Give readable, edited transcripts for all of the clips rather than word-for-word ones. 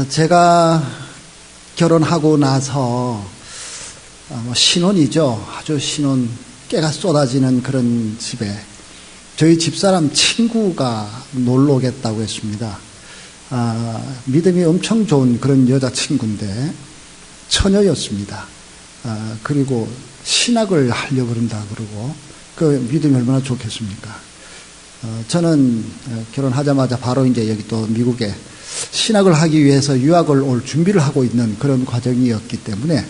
제가 결혼하고 나서 신혼이죠. 아주 신혼 깨가 쏟아지는 그런 집에 저희 집사람 친구가 놀러 오겠다고 했습니다. 믿음이 엄청 좋은 그런 여자친구인데 처녀였습니다. 그리고 신학을 하려고 그런다 그러고 그 믿음이 얼마나 좋겠습니까? 저는 결혼하자마자 바로 이제 여기 또 미국에 신학을 하기 위해서 유학을 올 준비를 하고 있는 그런 과정이었기 때문에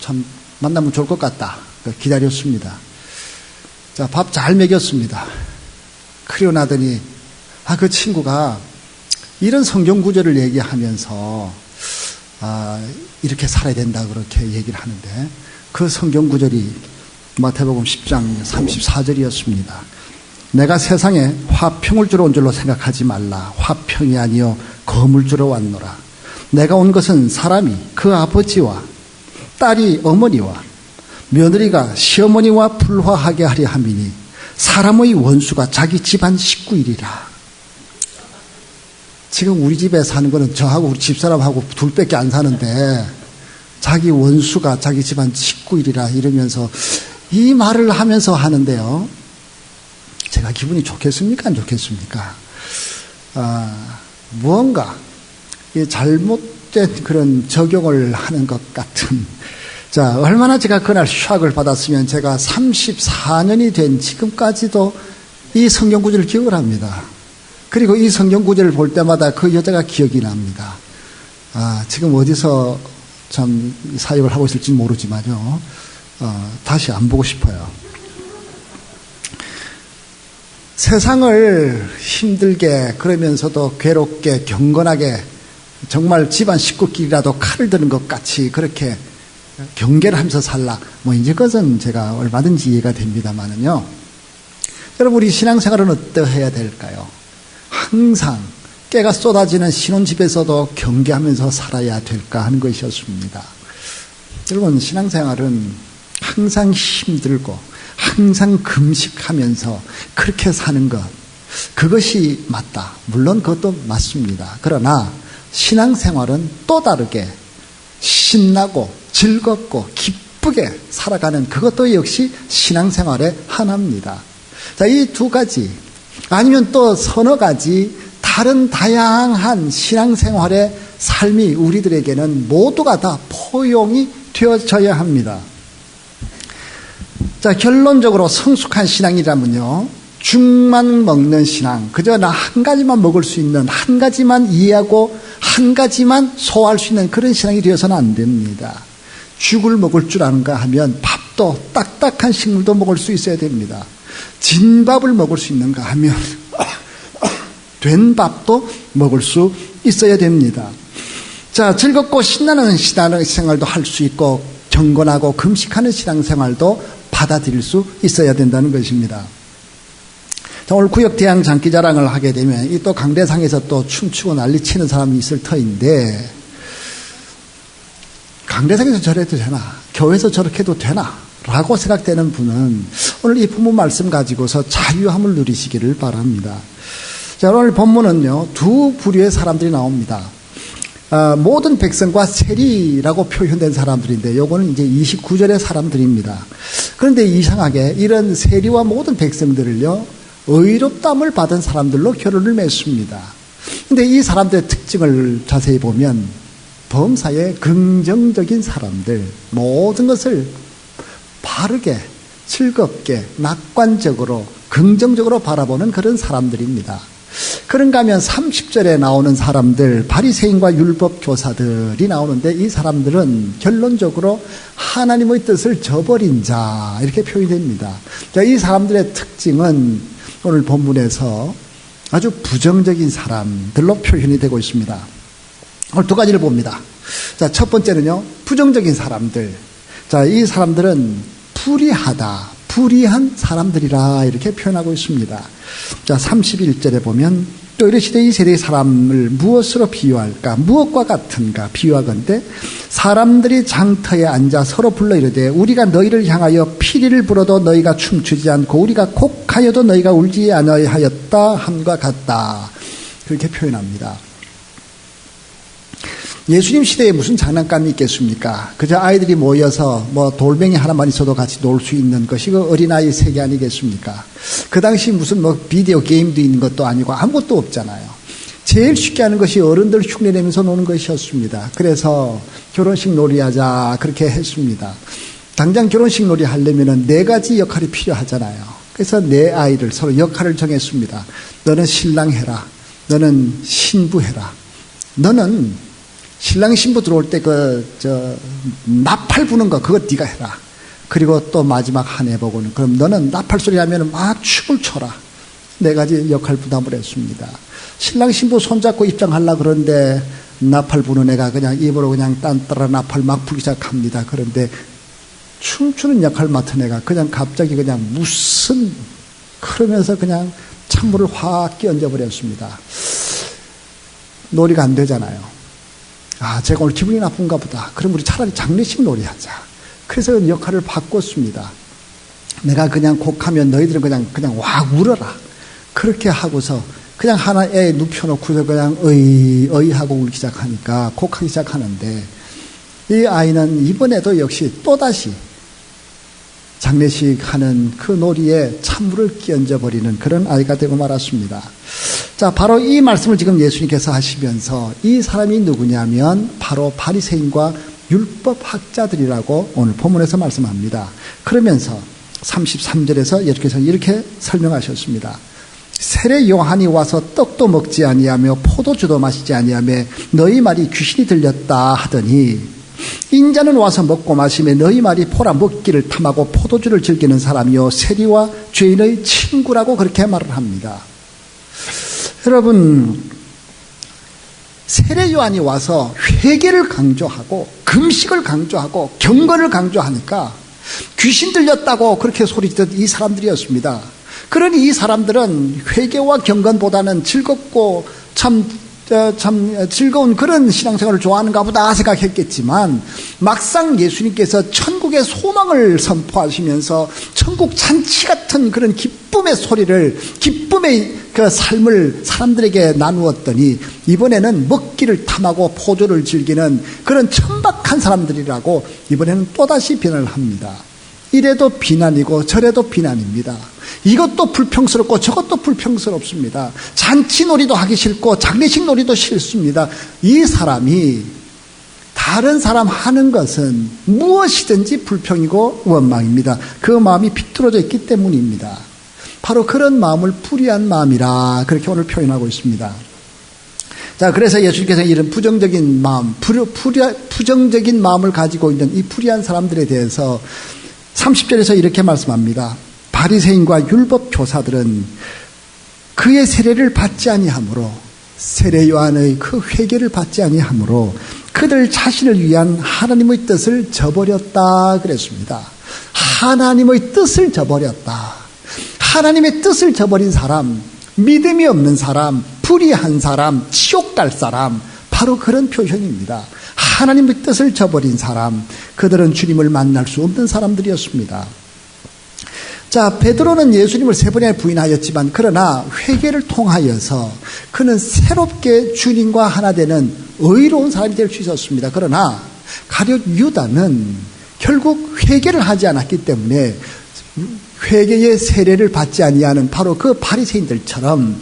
참 만나면 좋을 것 같다 기다렸습니다. 자, 밥 잘 먹였습니다. 그리고 나더니 그 친구가 이런 성경 구절을 얘기하면서 이렇게 살아야 된다 그렇게 얘기를 하는데 그 성경 구절이 마태복음 10장 34절이었습니다. 내가 세상에 화평을 주러 온 줄로 생각하지 말라. 화평이 아니요 검을 주러 왔노라. 내가 온 것은 사람이 그 아버지와 딸이 어머니와 며느리가 시어머니와 불화하게 하려 함이니 사람의 원수가 자기 집안 식구이리라. 지금 우리 집에 사는 거는 저하고 우리 집사람하고 둘밖에 안 사는데 자기 원수가 자기 집안 식구이리라 이러면서 이 말을 하면서 하는데요. 제가 기분이 좋겠습니까? 안 좋겠습니까? 무언가 잘못된 그런 적용을 하는 것 같은. 자, 얼마나 제가 그날 샥을 받았으면 제가 34년이 된 지금까지도 이 성경 구절을 기억을 합니다. 그리고 이 성경 구절을 볼 때마다 그 여자가 기억이 납니다. 지금 어디서 참 사역을 하고 있을지는 모르지만요. 다시 안 보고 싶어요. 세상을 힘들게 그러면서도 괴롭게 경건하게 정말 집안 식구끼리라도 칼을 드는 것 같이 그렇게 경계를 하면서 살라. 이제 그것은 제가 얼마든지 이해가 됩니다만은요. 여러분, 우리 신앙생활은 어떠해야 될까요? 항상 깨가 쏟아지는 신혼집에서도 경계하면서 살아야 될까 하는 것이었습니다. 여러분, 신앙생활은 항상 힘들고 항상 금식하면서 그렇게 사는 것, 그것이 맞다. 물론 그것도 맞습니다. 그러나 신앙생활은 또 다르게 신나고 즐겁고 기쁘게 살아가는 그것도 역시 신앙생활의 하나입니다. 자, 이 두 가지 아니면 또 서너 가지 다른 다양한 신앙생활의 삶이 우리들에게는 모두가 다 포용이 되어져야 합니다. 자, 결론적으로 성숙한 신앙이라면요, 죽만 먹는 신앙, 그저 나 한 가지만 먹을 수 있는, 한 가지만 이해하고 한 가지만 소화할 수 있는 그런 신앙이 되어서는 안 됩니다. 죽을 먹을 줄 아는가 하면 밥도 딱딱한 식물도 먹을 수 있어야 됩니다. 진밥을 먹을 수 있는가 하면 된 밥도 먹을 수 있어야 됩니다. 자, 즐겁고 신나는 신앙생활도 할 수 있고 경건하고 금식하는 신앙생활도 받아들일 수 있어야 된다는 것입니다. 자, 오늘 구역대항 장기자랑을 하게 되면 이 또 강대상에서 또 춤추고 난리치는 사람이 있을 터인데, 강대상에서 저래도 되나? 교회에서 저렇게 해도 되나? 라고 생각되는 분은 오늘 이 본문 말씀 가지고서 자유함을 누리시기를 바랍니다. 자, 오늘 본문은요, 두 부류의 사람들이 나옵니다. 모든 백성과 세리라고 표현된 사람들인데, 요거는 이제 29절의 사람들입니다. 그런데 이상하게 이런 세리와 모든 백성들을요, 의롭다함을 받은 사람들로 결혼을 맺습니다. 근데 이 사람들의 특징을 자세히 보면 범사에 긍정적인 사람들, 모든 것을 바르게, 즐겁게, 낙관적으로, 긍정적으로 바라보는 그런 사람들입니다. 그런가 하면 30절에 나오는 사람들, 바리새인과 율법 교사들이 나오는데, 이 사람들은 결론적으로 하나님의 뜻을 저버린 자, 이렇게 표현이 됩니다. 자, 이 사람들의 특징은 오늘 본문에서 아주 부정적인 사람들로 표현이 되고 있습니다. 오늘 두 가지를 봅니다. 자, 첫 번째는요, 부정적인 사람들. 자, 이 사람들은 불의한 사람들이라 이렇게 표현하고 있습니다. 자, 31절에 보면 또 이르시되 이 세대의 사람을 무엇으로 비유할까? 무엇과 같은가? 비유하건대 사람들이 장터에 앉아 서로 불러 이르되 우리가 너희를 향하여 피리를 불어도 너희가 춤추지 않고 우리가 곡하여도 너희가 울지 아니하였다 함과 같다. 그렇게 표현합니다. 예수님 시대에 무슨 장난감이 있겠습니까? 그저 아이들이 모여서 뭐 돌멩이 하나만 있어도 같이 놀 수 있는 것이 그 어린아이 세계 아니겠습니까? 그 당시 무슨 뭐 비디오 게임도 있는 것도 아니고 아무것도 없잖아요. 제일 쉽게 하는 것이 어른들 흉내내면서 노는 것이었습니다. 그래서 결혼식 놀이하자 그렇게 했습니다. 당장 결혼식 놀이 하려면 4가지 역할이 필요하잖아요. 그래서 4아이를 서로 역할을 정했습니다. 너는 신랑 해라. 너는 신부 해라. 너는 신랑 신부 들어올 때 나팔 부는 거 그거 네가 해라. 그리고 또 마지막 한 해 보고는 그럼 너는 나팔 소리 하면 막 춤을 춰라. 4가지 역할 부담을 했습니다. 신랑 신부 손잡고 입장하려고 그러는데 나팔 부는 애가 그냥 입으로 그냥 딴따라 나팔 막 불기 시작합니다. 그런데 춤추는 역할 맡은 애가 그냥 갑자기 그냥 무슨 그러면서 그냥 찬물을 확 끼얹어 버렸습니다. 놀이가 안 되잖아요. 제가 오늘 기분이 나쁜가 보다. 그럼 우리 차라리 장례식 놀이하자. 그래서 역할을 바꿨습니다. 내가 그냥 곡하면 너희들은 그냥 확 울어라. 그렇게 하고서 그냥 하나 애 눕혀놓고서 그냥 어이 하고 울기 시작하니까 곡하기 시작하는데 이 아이는 이번에도 역시 또다시 장례식 하는 그 놀이에 찬물을 끼얹어 버리는 그런 아이가 되고 말았습니다. 자, 바로 이 말씀을 지금 예수님께서 하시면서 이 사람이 누구냐면 바로 바리새인과 율법학자들이라고 오늘 본문에서 말씀합니다. 그러면서 33절에서 예수께서 이렇게 설명하셨습니다. 세례 요한이 와서 떡도 먹지 아니하며 포도주도 마시지 아니하며 너희 말이 귀신이 들렸다 하더니 인자는 와서 먹고 마시며 너희 말이 보라 먹기를 탐하고 포도주를 즐기는 사람이요 세리와 죄인의 친구라고 그렇게 말을 합니다. 여러분, 세례 요한이 와서 회개를 강조하고 금식을 강조하고 경건을 강조하니까 귀신 들렸다고 그렇게 소리치던 이 사람들이었습니다. 그러니 이 사람들은 회개와 경건보다는 즐겁고 참 즐거운 그런 신앙생활을 좋아하는가 보다 생각했겠지만 막상 예수님께서 천국의 소망을 선포하시면서 천국 잔치 같은 그런 기쁨의 소리를 기쁨의 그 삶을 사람들에게 나누었더니 이번에는 먹기를 탐하고 포도를 즐기는 그런 천박한 사람들이라고 이번에는 또다시 비난을 합니다. 이래도 비난이고 저래도 비난입니다. 이것도 불평스럽고 저것도 불평스럽습니다. 잔치놀이도 하기 싫고 장례식 놀이도 싫습니다. 이 사람이 다른 사람 하는 것은 무엇이든지 불평이고 원망입니다. 그 마음이 비뚤어져 있기 때문입니다. 바로 그런 마음을 불의한 마음이라 그렇게 오늘 표현하고 있습니다. 자, 그래서 예수님께서 이런 부정적인 마음, 부정적인 마음을 가지고 있는 이 불의한 사람들에 대해서 30절에서 이렇게 말씀합니다. 바리새인과 율법 교사들은 그의 세례를 받지 아니하므로 세례 요한의 그 회개를 받지 아니하므로 그들 자신을 위한 하나님의 뜻을 저버렸다 그랬습니다. 하나님의 뜻을 저버렸다. 하나님의 뜻을 저버린 사람, 믿음이 없는 사람, 불의한 사람, 지옥 갈 사람, 바로 그런 표현입니다. 하나님의 뜻을 저버린 사람, 그들은 주님을 만날 수 없는 사람들이었습니다. 자, 베드로는 예수님을 3번이나 부인하였지만 그러나 회개를 통하여서 그는 새롭게 주님과 하나 되는 의로운 사람이 될 수 있었습니다. 그러나 가룟 유다는 결국 회개를 하지 않았기 때문에 회개의 세례를 받지 아니하는 바로 그 바리새인들처럼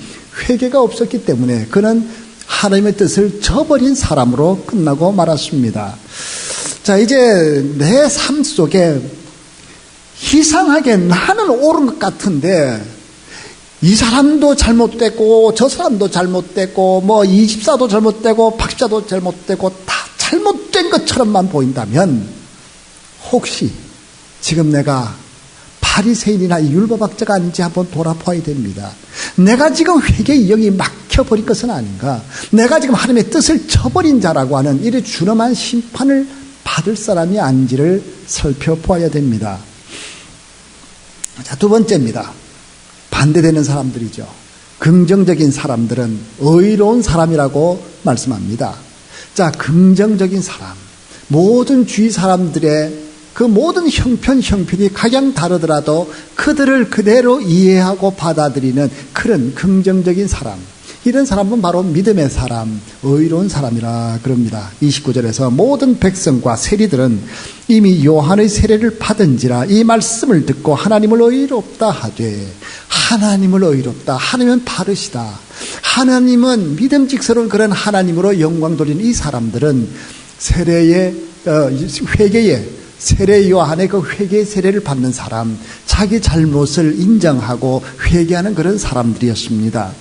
회개가 없었기 때문에 그는 하나님의 뜻을 저버린 사람으로 끝나고 말았습니다. 자, 이제 내 삶 속에 이상하게 나는 옳은 것 같은데 이 사람도 잘못되고 저 사람도 잘못되고 뭐 이 집사도 잘못되고 박 집사도 잘못되고 다 잘못된 것처럼만 보인다면 혹시 지금 내가 바리새인이나 율법학자가 아닌지 한번 돌아봐야 됩니다. 내가 지금 회개의 영이 막혀버린 것은 아닌가? 내가 지금 하나님의 뜻을 저버린 자라고 하는 이런 준엄한 심판을 받을 사람이 아닌지를 살펴보아야 됩니다. 자, 2번째입니다. 반대되는 사람들이죠. 긍정적인 사람들은 의로운 사람이라고 말씀합니다. 자, 긍정적인 사람, 모든 주위 사람들의 그 모든 형편이 가장 다르더라도 그들을 그대로 이해하고 받아들이는 그런 긍정적인 사람, 이런 사람은 바로 믿음의 사람, 의로운 사람이라 그럽니다. 29절에서 모든 백성과 세리들은 이미 요한의 세례를 받은지라 이 말씀을 듣고 하나님을 의롭다 하되, 하나님을 의롭다, 하나님은 바르시다, 하나님은 믿음직스러운 그런 하나님으로 영광 돌린 이 사람들은 회개의 세례 요한의 그 회개의 세례를 받는 사람, 자기 잘못을 인정하고 회개하는 그런 사람들이었습니다.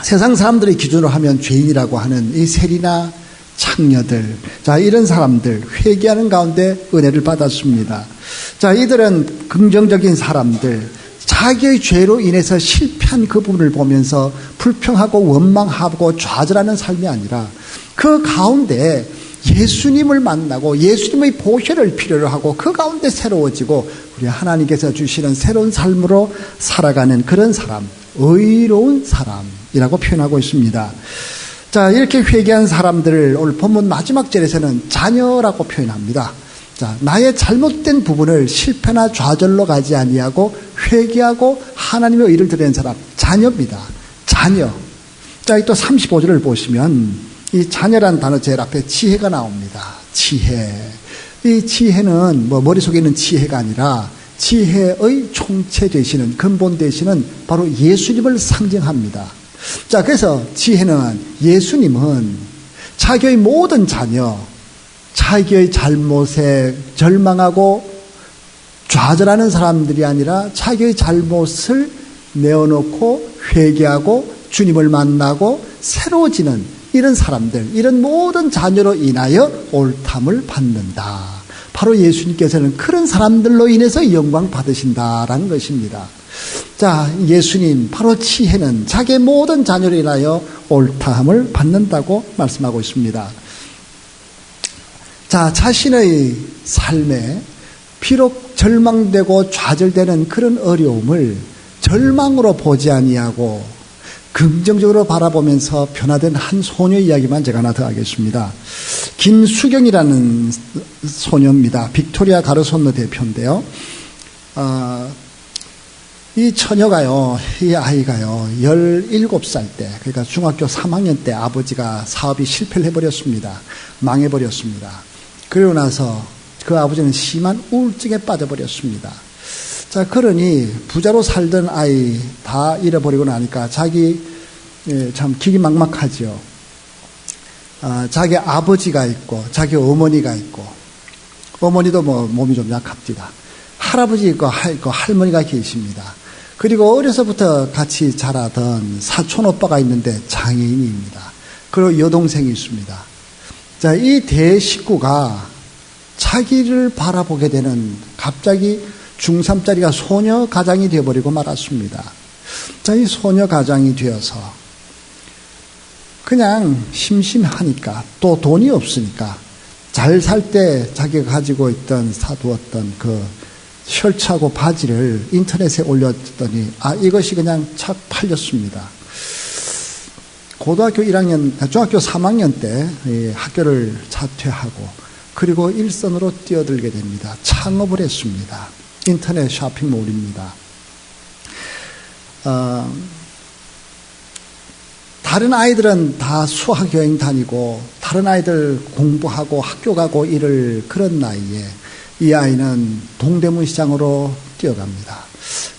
세상 사람들의 기준으로 하면 죄인이라고 하는 이 세리나 창녀들, 자, 이런 사람들 회개하는 가운데 은혜를 받았습니다. 자, 이들은 긍정적인 사람들, 자기의 죄로 인해서 실패한 그 부분을 보면서 불평하고 원망하고 좌절하는 삶이 아니라 그 가운데 예수님을 만나고 예수님의 보혈을 필요로 하고 그 가운데 새로워지고 우리 하나님께서 주시는 새로운 삶으로 살아가는 그런 사람, 의로운 사람이라고 표현하고 있습니다. 자, 이렇게 회개한 사람들을 오늘 본문 마지막 절에서는 자녀라고 표현합니다. 자, 나의 잘못된 부분을 실패나 좌절로 가지 아니하고 회개하고 하나님의 의를 드리는 사람, 자녀입니다. 자녀. 자, 또 35절을 보시면 이 자녀란 단어 제일 앞에 지혜가 나옵니다. 지혜. 이 지혜는 머릿속에 있는 지혜가 아니라 지혜의 총체 되시는, 근본 되시는 바로 예수님을 상징합니다. 자, 그래서 지혜는, 예수님은 자기의 모든 자녀, 자기의 잘못에 절망하고 좌절하는 사람들이 아니라 자기의 잘못을 내어놓고 회개하고 주님을 만나고 새로워지는 이런 사람들, 이런 모든 자녀로 인하여 옳담을 받는다. 바로 예수님께서는 그런 사람들로 인해서 영광 받으신다라는 것입니다. 자, 예수님, 바로 지혜는 자기의 모든 자녀로 인하여 옳다함을 받는다고 말씀하고 있습니다. 자, 자신의 삶에 비록 절망되고 좌절되는 그런 어려움을 절망으로 보지 아니하고 긍정적으로 바라보면서 변화된 한 소녀 이야기만 제가 하나 더 하겠습니다. 김수경이라는 소녀입니다. 빅토리아 가르손느 대표인데요. 이 처녀가요, 이 아이가요, 17살 때, 그러니까 중학교 3학년 때 아버지가 사업이 실패를 해버렸습니다. 망해버렸습니다. 그러고 나서 그 아버지는 심한 우울증에 빠져버렸습니다. 자, 그러니 부자로 살던 아이 다 잃어버리고 나니까 자기 참 기기막막하죠. 자기 아버지가 있고 자기 어머니가 있고, 어머니도 몸이 좀 약합니다. 할아버지 있고 할머니가 계십니다. 그리고 어려서부터 같이 자라던 사촌 오빠가 있는데 장애인입니다. 그리고 여동생이 있습니다. 자, 이 대식구가 자기를 바라보게 되는, 갑자기 중3짜리가 소녀 가장이 되어버리고 말았습니다. 자, 이 소녀 가장이 되어서 그냥 심심하니까, 또 돈이 없으니까 잘 살 때 자기가 가지고 있던, 사두었던 그 셔츠하고 바지를 인터넷에 올렸더니 이것이 그냥 착 팔렸습니다. 중학교 3학년 때 학교를 자퇴하고 그리고 일선으로 뛰어들게 됩니다. 창업을 했습니다. 인터넷 쇼핑몰입니다. 다른 아이들은 다 수학여행 다니고 다른 아이들 공부하고 학교 가고 이럴 그런 나이에 이 아이는 동대문 시장으로 뛰어갑니다.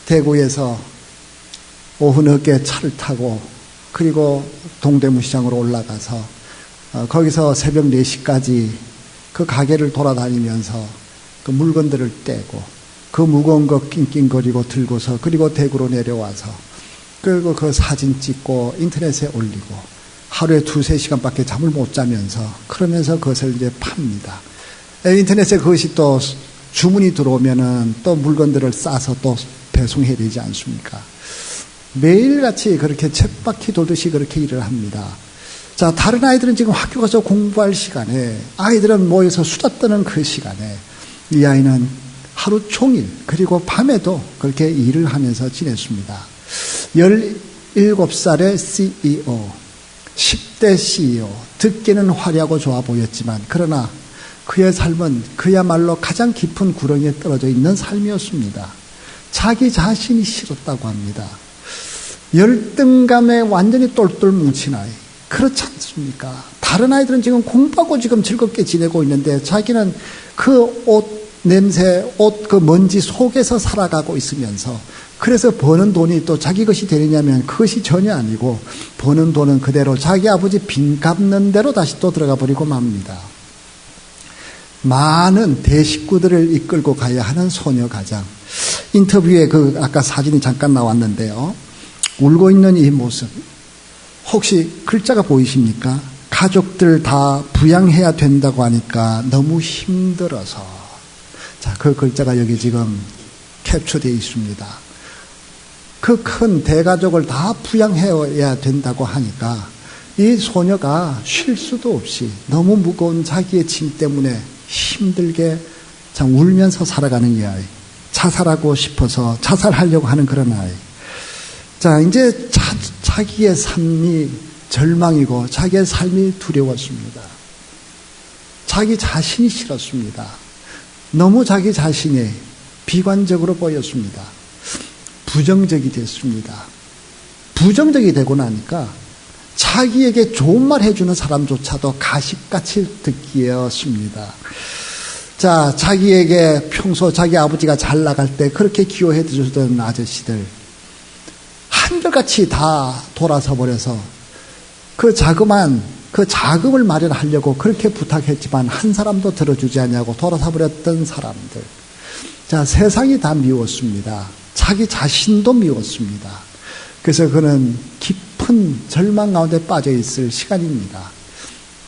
대구에서 오후 늦게 차를 타고 그리고 동대문 시장으로 올라가서 거기서 새벽 4시까지 그 가게를 돌아다니면서 그 물건들을 떼고 그 무거운 거 낑낑거리고 들고서 그리고 대구로 내려와서 그리고 그 사진 찍고 인터넷에 올리고 하루에 2-3시간밖에 잠을 못 자면서 그러면서 그것을 이제 팝니다. 인터넷에 그것이 또 주문이 들어오면은 또 물건들을 싸서 또 배송해야 되지 않습니까? 매일같이 그렇게 쳇바퀴 돌듯이 그렇게 일을 합니다. 자, 다른 아이들은 지금 학교 가서 공부할 시간에, 아이들은 모여서 수다 떠는 그 시간에 이 아이는 하루 종일 그리고 밤에도 그렇게 일을 하면서 지냈습니다. 17살의 CEO, 10대 CEO, 듣기는 화려하고 좋아 보였지만 그러나 그의 삶은 그야말로 가장 깊은 구렁이에 떨어져 있는 삶이었습니다. 자기 자신이 싫었다고 합니다. 열등감에 완전히 똘똘 뭉친 아이. 그렇지 않습니까? 다른 아이들은 지금 공부하고 지금 즐겁게 지내고 있는데 자기는 그 옷 냄새, 옷 그 먼지 속에서 살아가고 있으면서 그래서 버는 돈이 또 자기 것이 되느냐면 그것이 전혀 아니고 버는 돈은 그대로 자기 아버지 빚 갚는 대로 다시 또 들어가 버리고 맙니다. 많은 대식구들을 이끌고 가야 하는 소녀 가장. 인터뷰에 그 아까 사진이 잠깐 나왔는데요. 울고 있는 이 모습. 혹시 글자가 보이십니까? 가족들 다 부양해야 된다고 하니까 너무 힘들어서. 자, 그 글자가 여기 지금 캡처되어 있습니다. 그 큰 대가족을 다 부양해야 된다고 하니까 이 소녀가 쉴 수도 없이 너무 무거운 자기의 짐 때문에 힘들게 참 울면서 살아가는 이 아이. 자살하고 싶어서 자살하려고 하는 그런 아이. 자, 이제 자기의 삶이 절망이고 자기의 삶이 두려웠습니다. 자기 자신이 싫었습니다. 너무 자기 자신이 비관적으로 보였습니다. 부정적이 됐습니다. 부정적이 되고 나니까 자기에게 좋은 말 해주는 사람조차도 가식같이 듣기였습니다. 자, 자기에게 평소 자기 아버지가 잘 나갈 때 그렇게 기호해 주던 아저씨들 한결같이 다 돌아서 버려서 그 자금을 마련하려고 그렇게 부탁했지만 한 사람도 들어주지 않냐고 돌아서 버렸던 사람들. 자, 세상이 다 미웠습니다. 자기 자신도 미웠습니다. 그래서 그는 깊은 절망 가운데 빠져 있을 시간입니다.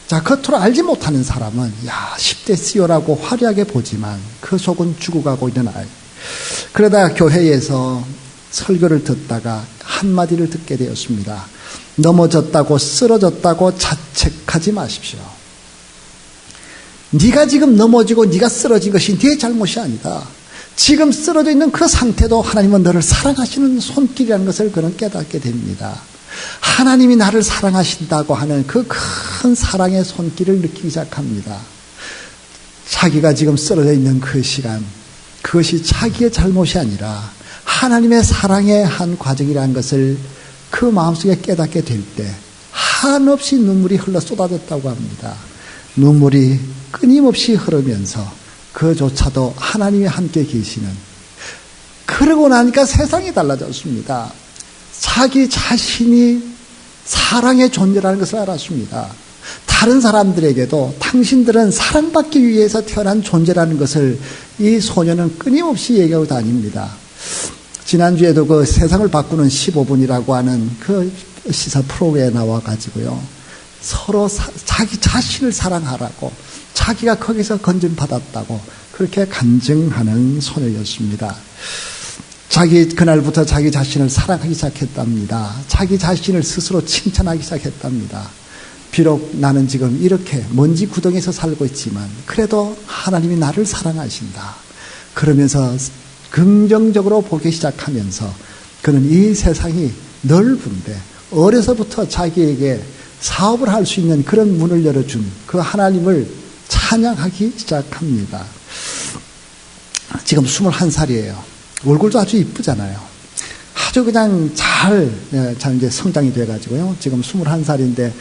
자, 겉으로 알지 못하는 사람은 10대 CEO라고 화려하게 보지만 그 속은 죽어가고 있는 아이. 그러다 교회에서 설교를 듣다가 한마디를 듣게 되었습니다. 넘어졌다고 쓰러졌다고 자책하지 마십시오. 네가 지금 넘어지고 네가 쓰러진 것이 네 잘못이 아니다. 지금 쓰러져 있는 그 상태도 하나님은 너를 사랑하시는 손길이라는 것을 그는 깨닫게 됩니다. 하나님이 나를 사랑하신다고 하는 그 큰 사랑의 손길을 느끼기 시작합니다. 자기가 지금 쓰러져 있는 그 시간, 그것이 자기의 잘못이 아니라 하나님의 사랑의 한 과정이라는 것을 그 마음속에 깨닫게 될 때 한없이 눈물이 흘러 쏟아졌다고 합니다. 눈물이 끊임없이 흐르면서 그조차도 하나님이 함께 계시는, 그러고 나니까 세상이 달라졌습니다. 자기 자신이 사랑의 존재라는 것을 알았습니다. 다른 사람들에게도 당신들은 사랑받기 위해서 태어난 존재라는 것을 이 소녀는 끊임없이 얘기하고 다닙니다. 지난주에도 그 세상을 바꾸는 15분이라고 하는 그 시사 프로그램에 나와가지고요. 서로 자기 자신을 사랑하라고, 자기가 거기서 건진받았다고 그렇게 간증하는 소녀였습니다. 그날부터 자기 자신을 사랑하기 시작했답니다. 자기 자신을 스스로 칭찬하기 시작했답니다. 비록 나는 지금 이렇게 먼지 구덩이에서 살고 있지만 그래도 하나님이 나를 사랑하신다. 그러면서 긍정적으로 보기 시작하면서 그는 이 세상이 넓은데 어려서부터 자기에게 사업을 할 수 있는 그런 문을 열어준 그 하나님을 찬양하기 시작합니다. 지금 21살이에요. 얼굴도 아주 이쁘잖아요. 아주 그냥 잘 이제 성장이 돼가지고요. 지금 21살인데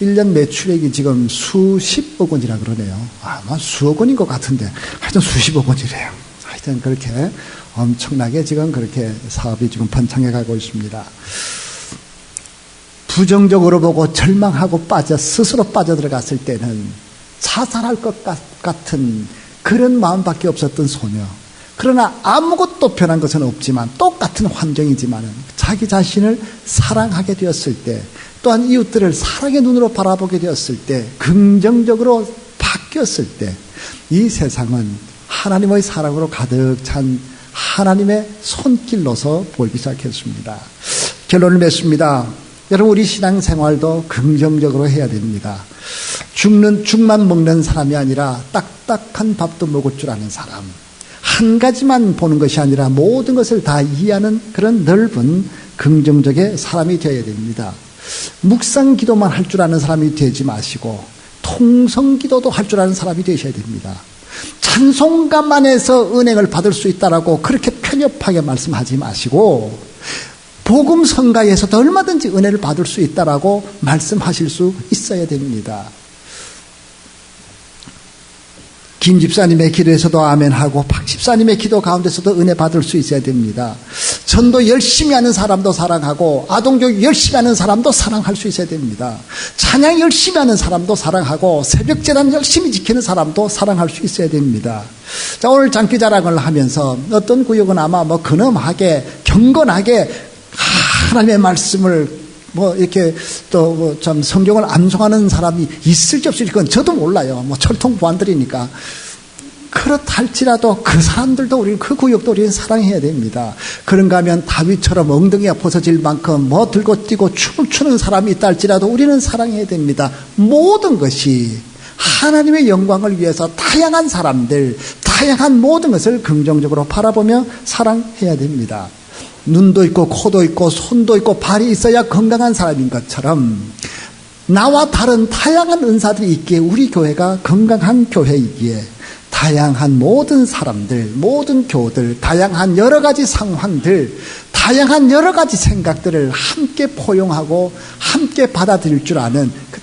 1년 매출액이 지금 수십억 원이라 그러네요. 아마 수억 원인 것 같은데 하여튼 수십억 원이래요. 하여튼 그렇게 엄청나게 지금 그렇게 사업이 지금 번창해 가고 있습니다. 부정적으로 보고 절망하고 스스로 빠져들어갔을 때는 자살할 것 같은 그런 마음밖에 없었던 소녀. 그러나 아무것도 변한 것은 없지만 똑같은 환경이지만 자기 자신을 사랑하게 되었을 때, 또한 이웃들을 사랑의 눈으로 바라보게 되었을 때, 긍정적으로 바뀌었을 때 이 세상은 하나님의 사랑으로 가득 찬 하나님의 손길로서 보이기 시작했습니다. 결론을 맺습니다. 여러분, 우리 신앙생활도 긍정적으로 해야 됩니다. 죽만 먹는 사람이 아니라 딱딱한 밥도 먹을 줄 아는 사람, 한 가지만 보는 것이 아니라 모든 것을 다 이해하는 그런 넓은 긍정적인 사람이 되어야 됩니다. 묵상 기도만 할 줄 아는 사람이 되지 마시고 통성 기도도 할 줄 아는 사람이 되셔야 됩니다. 찬송가만 해서 은행을 받을 수 있다라고 그렇게 편협하게 말씀하지 마시고 복음 성가에서도 얼마든지 은혜를 받을 수 있다라고 말씀하실 수 있어야 됩니다. 김 집사님의 기도에서도 아멘하고 박 집사님의 기도 가운데서도 은혜 받을 수 있어야 됩니다. 전도 열심히 하는 사람도 사랑하고 아동교육 열심히 하는 사람도 사랑할 수 있어야 됩니다. 찬양 열심히 하는 사람도 사랑하고 새벽제단 열심히 지키는 사람도 사랑할 수 있어야 됩니다. 자, 오늘 장기자랑을 하면서 어떤 구역은 아마 근엄하게 경건하게 하나님의 말씀을 이렇게 또 참 성경을 암송하는 사람이 있을지 없을지 그건 저도 몰라요. 철통부안들이니까. 그렇다 할지라도 그 사람들도 그 구역도 우리는 사랑해야 됩니다. 그런가 하면 다윗처럼 엉덩이가 벗어질 만큼 들고 뛰고 춤을 추는 사람이 있다 할지라도 우리는 사랑해야 됩니다. 모든 것이 하나님의 영광을 위해서 다양한 사람들, 다양한 모든 것을 긍정적으로 바라보며 사랑해야 됩니다. 눈도 있고 코도 있고 손도 있고 발이 있어야 건강한 사람인 것처럼 나와 다른 다양한 은사들이 있기에 우리 교회가 건강한 교회이기에 다양한 모든 사람들, 모든 교들, 다양한 여러 가지 상황들, 다양한 여러 가지 생각들을 함께 포용하고 함께 받아들일 줄 아는 그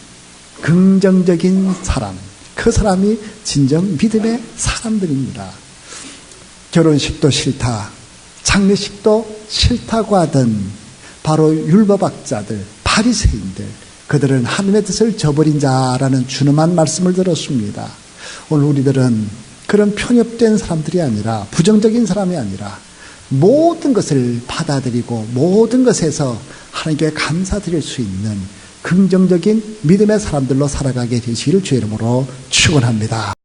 긍정적인 사람, 그 사람이 진정 믿음의 사람들입니다. 결혼식도 싫다, 장례식도 싫다고 하던 바로 율법학자들, 바리새인들, 그들은 하나님의 뜻을 저버린 자라는 준엄한 말씀을 들었습니다. 오늘 우리들은 그런 편협된 사람들이 아니라, 부정적인 사람이 아니라 모든 것을 받아들이고 모든 것에서 하나님께 감사드릴 수 있는 긍정적인 믿음의 사람들로 살아가게 되시기를 주의 이름으로 축원합니다.